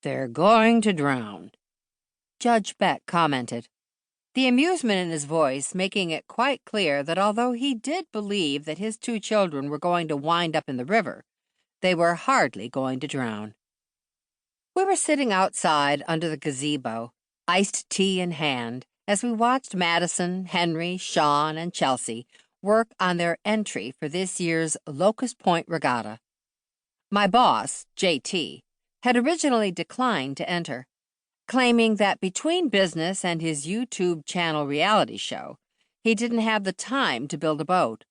"They're going to drown," Judge Beck commented, the amusement in his voice making it quite clear that although he did believe that his two children were going to wind up in the river, they were hardly going to drown. We were sitting outside under the gazebo, iced tea in hand, as we watched Madison, Henry, Sean, and Chelsea work on their entry for this year's Locust Point Regatta. My boss, J.T., had originally declined to enter, claiming that between business and his YouTube channel reality show, he didn't have the time to build a boat.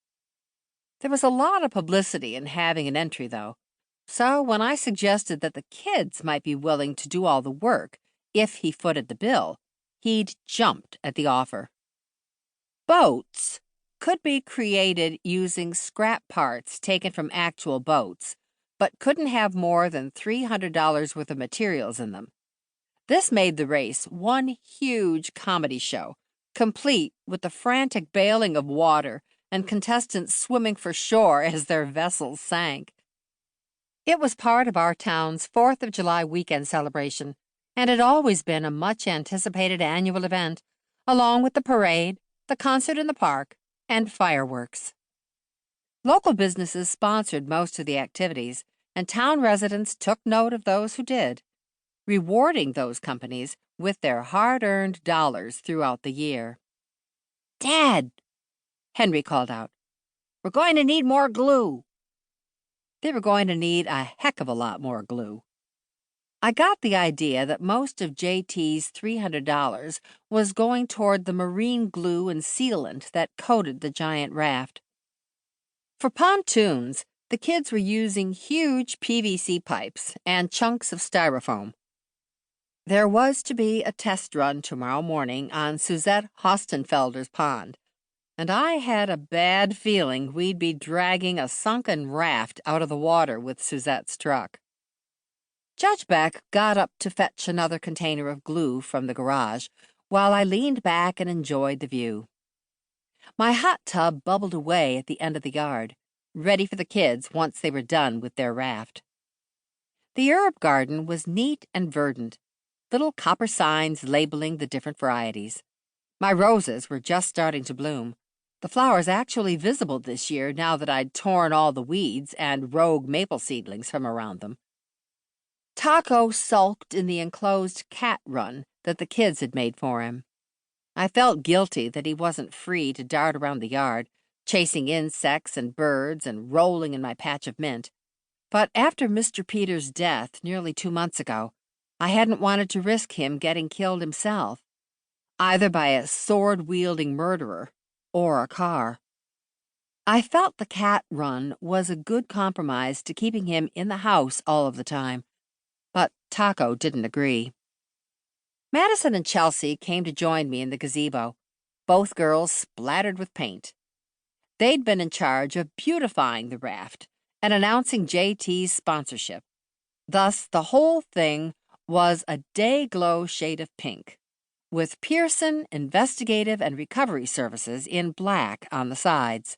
There was a lot of publicity in having an entry, though, so when I suggested that the kids might be willing to do all the work if he footed the bill, he'd jumped at the offer. Boats could be created using scrap parts taken from actual boats, but couldn't have more than $300 worth of materials in them. This made the race one huge comedy show, complete with the frantic bailing of water and contestants swimming for shore as their vessels sank. It was part of our town's 4th of July weekend celebration, and had always been a much-anticipated annual event, along with the parade, the concert in the park, and fireworks. Local businesses sponsored most of the activities, and town residents took note of those who did, rewarding those companies with their hard-earned dollars throughout the year. "Dad," Henry called out, "we're going to need more glue." They were going to need a heck of a lot more glue. I got the idea that most of JT's $300 was going toward the marine glue and sealant that coated the giant raft. For pontoons, the kids were using huge PVC pipes and chunks of styrofoam. There was to be a test run tomorrow morning on Suzette Hostenfelder's pond, and I had a bad feeling we'd be dragging a sunken raft out of the water with Suzette's truck. Judge Beck got up to fetch another container of glue from the garage, while I leaned back and enjoyed the view. My hot tub bubbled away at the end of the yard, ready for the kids once they were done with their raft. The herb garden was neat and verdant, little copper signs labeling the different varieties. My roses were just starting to bloom, the flowers actually visible this year now that I'd torn all the weeds and rogue maple seedlings from around them. Taco sulked in the enclosed cat run that the kids had made for him. I felt guilty that he wasn't free to dart around the yard, chasing insects and birds and rolling in my patch of mint. But after Mr. Peters' death nearly 2 months ago, I hadn't wanted to risk him getting killed himself, either by a sword-wielding murderer or a car. I felt the cat run was a good compromise to keeping him in the house all of the time, but Taco didn't agree. Madison and Chelsea came to join me in the gazebo, both girls splattered with paint. They'd been in charge of beautifying the raft and announcing JT's sponsorship. Thus, the whole thing was a day-glow shade of pink, with Pearson Investigative and Recovery Services in black on the sides.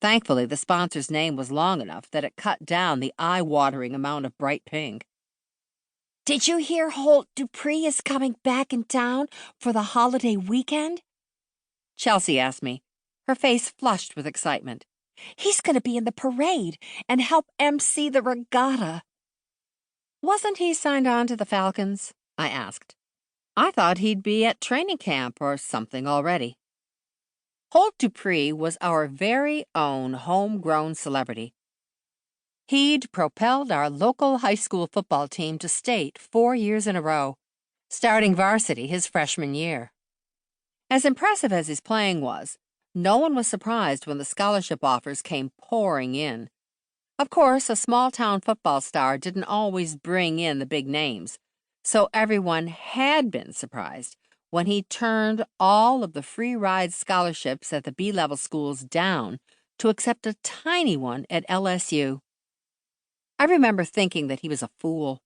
Thankfully, the sponsor's name was long enough that it cut down the eye-watering amount of bright pink. "Did you hear Holt Dupree is coming back in town for the holiday weekend?" Chelsea asked me, her face flushed with excitement. "He's going to be in the parade and help MC the regatta." "Wasn't he signed on to the Falcons?" I asked. "I thought he'd be at training camp or something already." Holt Dupree was our very own homegrown celebrity. He'd propelled our local high school football team to state 4 years in a row, starting varsity his freshman year. As impressive as his playing was, no one was surprised when the scholarship offers came pouring in. Of course, a small-town football star didn't always bring in the big names, so everyone had been surprised when he turned all of the free ride scholarships at the B-level schools down to accept a tiny one at LSU. I remember thinking that he was a fool.